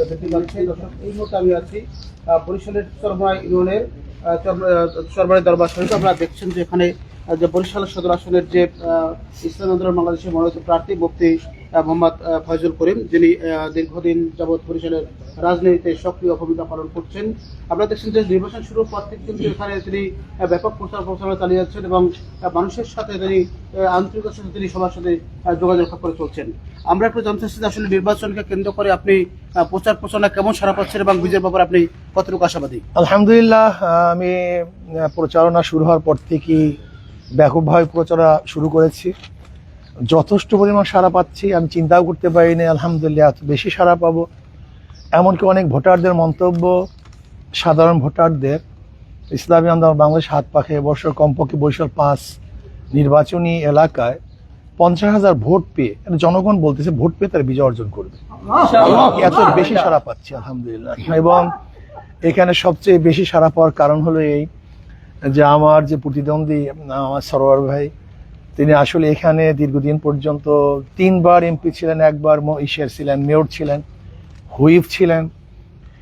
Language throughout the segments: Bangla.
বৃদ্ধি পাচ্ছে। দর্শক, এই মুহূর্তে আমি আছি বরিশালের চরমরাই ইউনিয়নের চরমরাই দরবার শরীফ। আপনারা দেখছেন যে এখানে যে বরিশাল সদর আসনের যে ইসলামী আন্দোলন বাংলাদেশের মনোনীত প্রার্থী মুফতি মোহাম্মদ ফয়জুল করিম, যিনি দীর্ঘদিন যাবৎ বরিশালের রাজনীতিতে সক্রিয় ভূমিকা পালন করছেন। আপনারা দেখছেন যে নির্বাচন শুরুর পর থেকে কিন্তু এখানে তিনি ব্যাপক প্রচার প্রচারণা চালিয়ে যাচ্ছেন এবং মানুষের সাথে তিনি আন্তরিকতার সাথে তিনি সবার সাথে যোগাযোগ রক্ষা করে চলছেন। আমরা একটু জানতে চাচ্ছি যে আসলে নির্বাচনকে কেন্দ্র করে আপনি প্রচার প্রচারণা কেমন সাড়া পাচ্ছেন এবং বিজয়ের ব্যাপারে আপনি কতটুকু আশাবাদী? আলহামদুলিল্লাহ, আমি প্রচারণা শুরু হওয়ার পর থেকেই ব্যাপকভাবে প্রচারণা শুরু করেছি। যথেষ্ট পরিমাণ সাড়া পাচ্ছি, আমি চিন্তাও করতে পারিনি আলহামদুলিল্লাহ এত বেশি সাড়া পাবো। এমনকি অনেক ভোটারদের মন্তব্য, সাধারণ ভোটারদের, ইসলামী আন্দোলন বাংলাদেশ হাত পাখে এবছর কমপক্ষে বরিশাল 5 নির্বাচনী এলাকায় 50,000 ভোট পেয়ে জনগণ বলতেছে ভোট পেয়ে তারা বিজয় অর্জন করবে। এত বেশি সাড়া পাচ্ছি আলহামদুলিল্লাহ। এবং এখানে সবচেয়ে বেশি সাড়া পাওয়ার কারণ হলো এই যে আমার যে প্রতিদ্বন্দ্বী আমার সরোয়ার ভাই, তিনি আসলে এখানে দীর্ঘদিন পর্যন্ত 3 বার এমপি ছিলেন, 1 বার ছিলেন, মেয়র ছিলেন, হুইপ ছিলেন।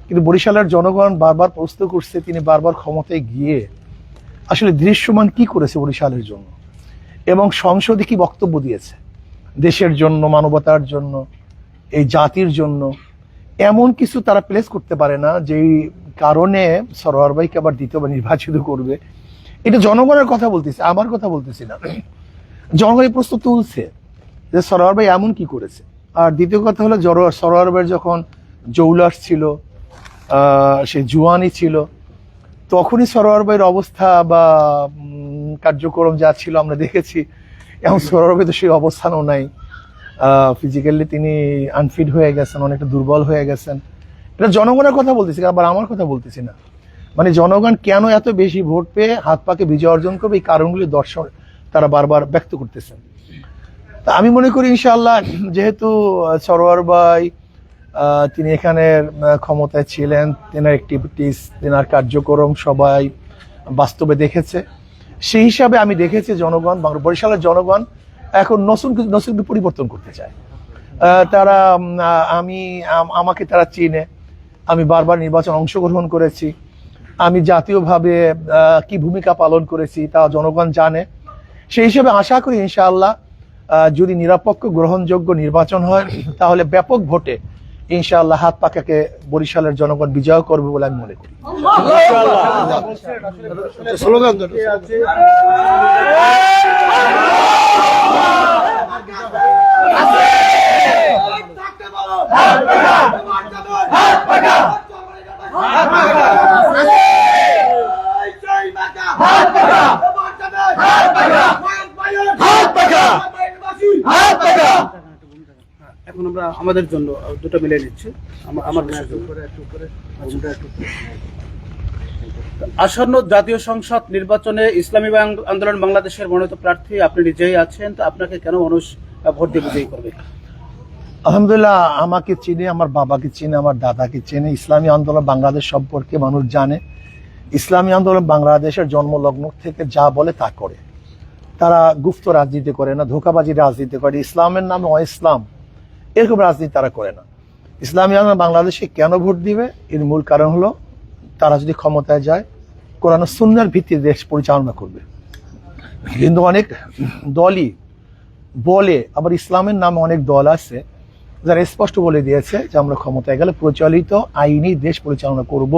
কিন্তু বরিশালের জনগণ বারবার প্রশ্ন করছে তিনি বারবার ক্ষমতায় গিয়ে আসলে দৃশ্যমান কি করেছে বরিশালের জন্য এবং সংসদে কি বক্তব্য দিয়েছে দেশের জন্য, মানবতার জন্য, এই জাতির জন্য। এমন কিছু তারা প্লেস করতে পারে না যেই কারণে সরোয়ার ভাইকে আবার দ্বিতীয়বার নির্বাচিত করবে। এটা জনগণের কথা বলতেছে, আমার কথা বলতেছি না। জনগণ এই প্রশ্ন তুলছে যে সরোয়ার ভাই এমন কি করেছে। আর দ্বিতীয় কথা হলো সরোয়ার ভাইয়ের যখন জৌলাস ছিল, সে জুয়ানি ছিল, তখনই সরোয়ার ভাইয়ের অবস্থা বা কার্যক্রম যা ছিল আমরা দেখেছি। এখন সরোয়ার ভাই তো সেই অবস্থানও নাই, ফিজিক্যালি তিনি আনফিট হয়ে গেছেন, অনেকটা দুর্বল হয়ে গেছেন। এটা জনগণের কথা বলতেছি, আবার আমার কথা বলতেছি না। মানে জনগণ কেন এত বেশি ভোট পেয়ে হাত পাকে বিজয় অর্জন করবে, এই কারণগুলি দর্শক তারা বারবার ব্যক্ত করতেছেন। তা আমি মনে করি ইনশাআল্লাহ, যেহেতু সরোয়ার ভাই তিনি এখানের ক্ষমতায় ছিলেন, তেনার অ্যাক্টিভিটিস, তেনার কার্যক্রম সবাই বাস্তবে দেখেছে, সেই হিসাবে আমি দেখেছি জনগণ, বরিশালের জনগণ এখন নতুন পরিবর্তন করতে চায়। তারা আমাকে তারা চিনে, আমি বারবার নির্বাচন অংশগ্রহণ করেছি, আমি জাতীয়ভাবে কি ভূমিকা পালন করেছি তা জনগণ জানে। সেই হিসেবে আশা করি ইনশাআল্লাহ যদি নিরপেক্ষ গ্রহণযোগ্য নির্বাচন হয় তাহলে ব্যাপক ভোটে ইনশাআল্লাহ হাত পাকাকে বরিশালের জনগণ বিজয় করবে বলে আমি মনে করি। এখন আমরা আমাদের জন্য দুটো মিলে নিচ্ছি। আমার আসন্ন জাতীয় সংসদ নির্বাচনে ইসলামী আন্দোলন বাংলাদেশের মনোনীত প্রার্থী আপনি নিজেই আছেন, তো আপনাকে কেন মানুষ ভোট দিয়ে বিজয়ী করবে? আলহামদুলিল্লাহ, আমাকে চিনে, আমার বাবাকে চিনে, আমার দাদাকে চিনে। ইসলামী আন্দোলন বাংলাদেশ সম্পর্কে মানুষ জানে। ইসলামী আন্দোলন বাংলাদেশের জন্মলগ্ন থেকে যা বলে তা করে। তারা গুপ্ত রাজনীতি করে না, ধোঁকাবাজি রাজনীতি করে, ইসলামের নামে অইসলাম এরকম রাজনীতি তারা করে না। ইসলামী আন্দোলন বাংলাদেশে কেন ভোট দিবে, এর মূল কারণ হলো তারা যদি ক্ষমতায় যায় কোরআন ও সুন্নাহর ভিত্তিতে দেশ পরিচালনা করবে। কিন্তু অনেক দলই বলে, আবার ইসলামের নামে অনেক দল আছে যারা স্পষ্ট বলে দিয়েছে যে আমরা ক্ষমতায় গেলে প্রচলিত আইনি দেশ পরিচালনা করব।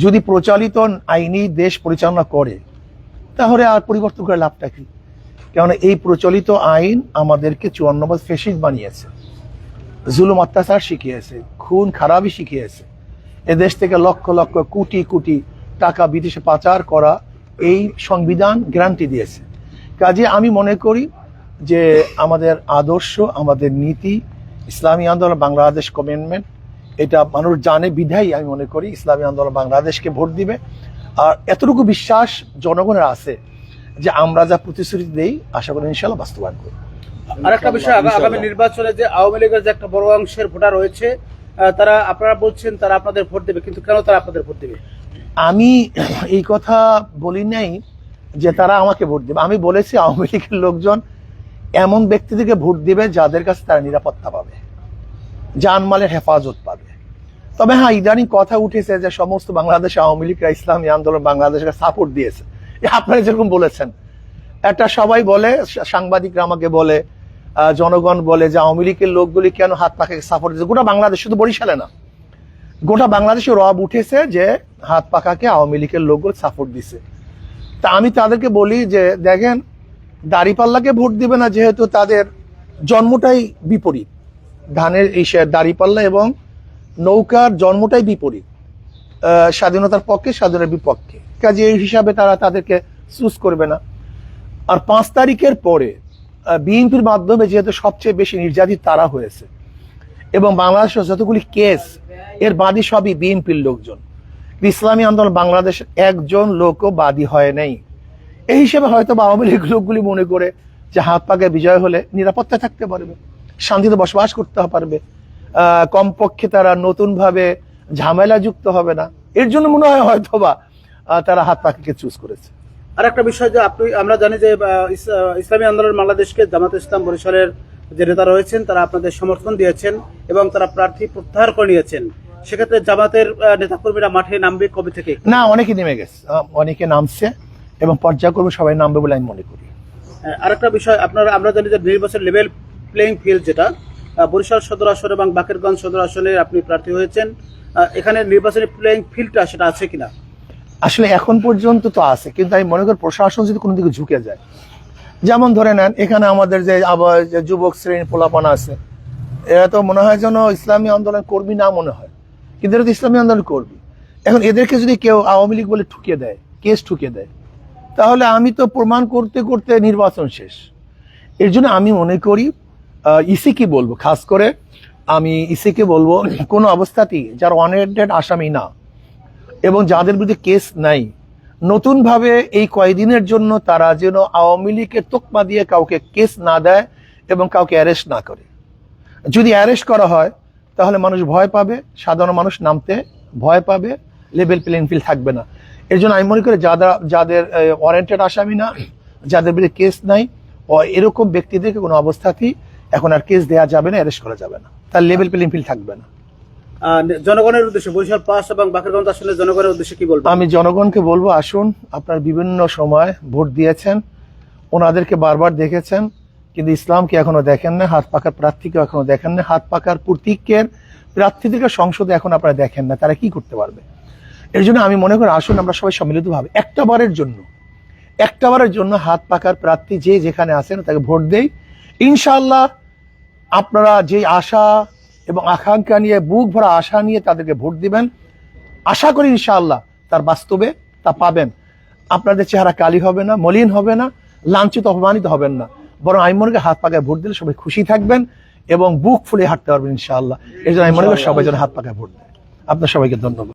যদি প্রচলিত আইনি দেশ পরিচালনা করে তাহলে আর পরিবর্তন করে লাভটা কি? কেননা এই প্রচলিত আইন আমাদেরকে 54 ফ্যাসিস্ট বানিয়েছে, জুলুম অত্যাচার শিখিয়েছে, খুন খারাপই শিখিয়েছে। এদেশ থেকে লক্ষ লক্ষ কোটি কোটি টাকা বিদেশে পাচার করা এই সংবিধান গ্যারান্টি দিয়েছে। কাজে আমি মনে করি যে আমাদের আদর্শ, আমাদের নীতি, ইসলামী আন্দোলন বাংলাদেশ কমিটমেন্ট, এটা মানুষ জানে বিধায়ী আমি মনে করি ইসলামী আন্দোলন বাংলাদেশকে ভোট দিবে। আর এতটুকু বিশ্বাস জনগণের আছে যে আমরা যা প্রতিশ্রুতি দেই আশা করি ইনশাআল্লাহ বাস্তবায়ন করব। আরেকটা বিষয়, আগামী নির্বাচনে যে আওয়ামী লীগের যে একটা বড় অংশের ভোটার রয়েছে, তারা আপনারা বলছেন তারা আপনাদের ভোট দেবে, কিন্তু কেন তারা আপনাদের ভোট দেবে? আমি এই কথা বলি নাই যে তারা আমাকে ভোট দেবে। আমি বলেছি আওয়ামী লীগের লোকজন এমন ব্যক্তিদেরকে ভোট দিবে যাদের কাছে তারা নিরাপত্তা পাবে। জানমালের হেফাজত পাবে। তবে হ্যাঁ, ইদানিং কথা উঠেছে যে সমস্ত বাংলাদেশ আওয়ামী লীগরা ইসলামী আন্দোলন বাংলাদেশকে সাপোর্ট দিয়েছে। আপনারা যেরকম বলেছেন, একটা সবাই বলে, সাংবাদিকরা আমাকে বলে, জনগণ বলে যে আওয়ামী লীগের লোকগুলি কেন হাত পাকে সাপোর্ট দিয়েছে। গোটা বাংলাদেশ, শুধু বরিশালে না, গোটা বাংলাদেশে রব উঠেছে যে হাত পাখাকে আওয়ামী লীগের লোকগুলো সাপোর্ট দিছে। তা আমি তাদেরকে বলি যে দেখেন, দাঁড়িপাল্লাকে ভোট দিবে না, যেহেতু তাদের জন্মটাই বিপরীত। ধানের এই দাঁড়িপাল্লা এবং নৌকার জন্মটাই বিপরীত, স্বাধীনতার পক্ষে, স্বাধীনতার বিপক্ষে। কাজে এই হিসাবে তারা তাদেরকে চুজ করবে না। আর ৫ তারিখের পরে বিএনপির মাধ্যমে যেহেতু সবচেয়ে বেশি নির্যাতিত তারা হয়েছে, এবং বাংলাদেশের যতগুলি কেস এর বাদী সবই বিএনপির লোকজন। ইসলামী আন্দোলন বাংলাদেশ একজন লোকও বাদী হয় নাই। এই হিসেবে হয়তো আওয়ামী লীগ লোকগুলি মনে করে যে হাত পাকে বিজয় হলে নিরাপত্তায় থাকতে পারবে, শান্তিতে বসবাস করতে পারবে, কমপক্ষে তারা নতুন ভাবে ঝামেলা যুক্ত হবে না। এর জন্য মনে হয় হয়তোবা তারা হাত পাখিকে চুজ করেছে। আর একটা বিষয় যে আমরা জানি যে ইসলামী আন্দোলন বাংলাদেশকে জামাত ইসলাম বরিশালের যে নেতা রয়েছেন তারা আপনাদের সমর্থন দিয়েছেন এবং তারা প্রার্থী প্রত্যাহার করে নিয়েছেন। সেক্ষেত্রে জামাতের নেতাকর্মীরা মাঠে নামবে কবে থেকে? না, অনেকে নেমে গেছে, অনেকে নামছে এবং পর্যায়ক্রমে সবাই নামবে বলে আমি মনে করি। আরেকটা বিষয়, আমরা জানি যে নির্বাচন লেভেল প্লেইং ফিল্ড, যেটা বরিশাল সদর আসন এবং বাকেরগঞ্জ সদর আসনে আপনি প্রার্থী হয়েছেন, এখানে নির্বাচনী প্লেইং ফিল্ডটা সেটা আছে কিনা? আসলে এখন পর্যন্ত তো আছে, কিন্তু আমি মনে করি প্রশাসন যদি কোনো দিকে ঝুঁকে যায়, যেমন ধরে নেন এখানে আমাদের যে আবার যে যুবক শ্রেণীর পোলাপানা আছে, এরা তো মনে হয় যেন ইসলামী আন্দোলন কর্মী না মনে হয়, কিন্তু এরা তো ইসলামী আন্দোলন কর্মী। এখন এদেরকে যদি কেউ আওয়ামী লীগ বলে ঠুকিয়ে দেয়, কেস ঠুকিয়ে দেয়, তাহলে আমি তো প্রমাণ করতে করতে নির্বাচন শেষ। এর জন্য আমি মনে করি ইসিকে বলবো, খাস করে আমি ইসিকে বলবো, কোনো অবস্থাতেই যারা ওয়ান্টেড আসামি না এবং যাদের বিরুদ্ধে কেস নাই, নতুনভাবে এই কয়েকদিনের জন্য তারা যেন আওয়ামী লীগের তোকমা দিয়ে কাউকে কেস না দেয় এবং কাউকে অ্যারেস্ট না করে। যদি অ্যারেস্ট করা হয় তাহলে মানুষ ভয় পাবে, সাধারণ মানুষ নামতে ভয় পাবে, লেভেল প্লেইং ফিল্ড থাকবে না। এর জন্য আমি মনে করি যাদের ওয়ারেন্টেড আসামি না, যাদের বিরুদ্ধে কেস নাই, এরকম ব্যক্তিদেরকে কোনো অবস্থাতেই এখন আর কেস দেওয়া যাবে না, অ্যারেস্ট করা যাবে না, তার লেভেল প্লেইং ফিল্ড থাকবে না। জনগণের উদ্দেশ্যে, বরিশাল ৫ এবং বাকেরগঞ্জ আসলে জনগণের উদ্দেশ্যে কি বলবো? আমি জনগণকে বলবো, আসুন, আপনার বিভিন্ন সময় ভোট দিয়েছেন, ওনাদেরকে বারবার দেখেছেন, কিন্তু ইসলামকে এখনো দেখেন না, হাত পাকার প্রার্থীকে এখনো দেখেন না, হাত পাকার প্রতীকের প্রার্থীদেরকে সংসদে এখন আপনারা দেখেন না, তারা কি করতে পারবে। এর জন্য আমি মনে করি আসুন আমরা সবাই সম্মিলিতভাবে একটাবারের জন্য হাত পাকার প্রার্থী যে যেখানে আছেন তাকে ভোট দেই। ইনশাআল্লাহ আপনারা যে আশা এবং আকাঙ্ক্ষা নিয়ে, বুক ভরা আশা নিয়ে তাদেরকে ভোট দিবেন, আশা করি ইনশাআল্লাহ তার বাস্তবে তা পাবেন। আপনাদের চেহারা কালি হবে না, মলিন হবে না, লাঞ্ছিত অপমানিত হবেন না, বরং আমি মনে করি হাত পাকায় ভোট দিলে সবাই খুশি থাকবেন এবং বুক ফুলে হাঁটতে পারবেন ইনশাআল্লাহ। এই জন্য আমি মনে করি সবাই যেন হাত পাকায় ভোট দেয়। আপনার সবাইকে ধন্যবাদ।